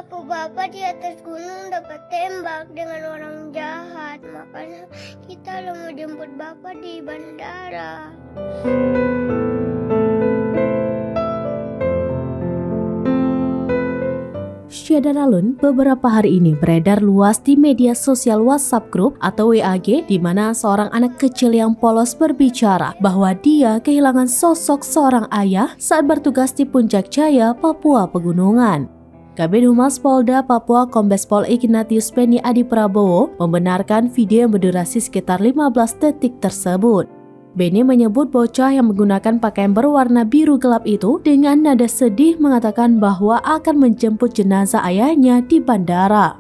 Bapak-bapak di atas gunung dapat tembak dengan orang jahat. Makanya kita mau jemput Bapak di bandara. Syahdan Alun beberapa hari ini beredar luas di media sosial WhatsApp Group atau WAG, di mana seorang anak kecil yang polos berbicara bahwa dia kehilangan sosok seorang ayah saat bertugas di Puncak Jaya, Papua Pegunungan. Kabid Humas Polda Papua Kombes Pol Ignatius Beni Adi Prabowo membenarkan video yang berdurasi sekitar 15 detik tersebut. Beni menyebut bocah yang menggunakan pakaian berwarna biru gelap itu dengan nada sedih mengatakan bahwa akan menjemput jenazah ayahnya di bandara.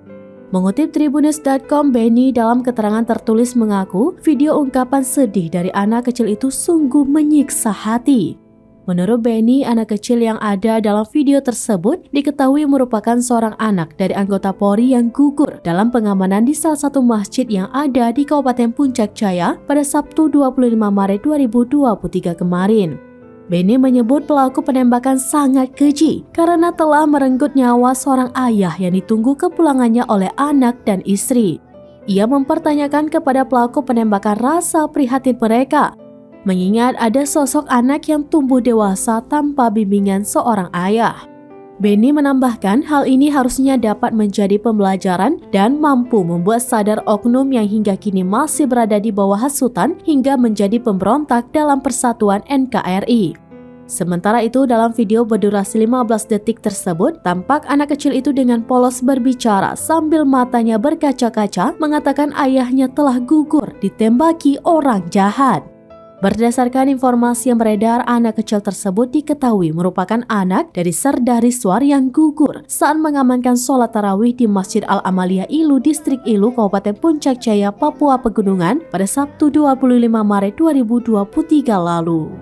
Mengutip Tribunnews.com, Beni dalam keterangan tertulis mengaku video ungkapan sedih dari anak kecil itu sungguh menyiksa hati. Menurut Beni, anak kecil yang ada dalam video tersebut diketahui merupakan seorang anak dari anggota Polri yang gugur dalam pengamanan di salah satu masjid yang ada di Kabupaten Puncak Jaya pada Sabtu 25 Maret 2023 kemarin. Beni menyebut pelaku penembakan sangat keji karena telah merenggut nyawa seorang ayah yang ditunggu kepulangannya oleh anak dan istri. Ia mempertanyakan kepada pelaku penembakan rasa prihatin mereka, mengingat ada sosok anak yang tumbuh dewasa tanpa bimbingan seorang ayah. Beni menambahkan hal ini harusnya dapat menjadi pembelajaran dan mampu membuat sadar oknum yang hingga kini masih berada di bawah hasutan hingga menjadi pemberontak dalam persatuan NKRI. Sementara itu, dalam video berdurasi 15 detik tersebut, tampak anak kecil itu dengan polos berbicara sambil matanya berkaca-kaca mengatakan ayahnya telah gugur ditembaki orang jahat. Berdasarkan informasi yang beredar, anak kecil tersebut diketahui merupakan anak dari Serda Rizwar yang gugur saat mengamankan sholat tarawih di Masjid Al-Amaliyah Ilu, Distrik Ilu, Kabupaten Puncak Jaya, Papua Pegunungan pada Sabtu 25 Maret 2023 lalu.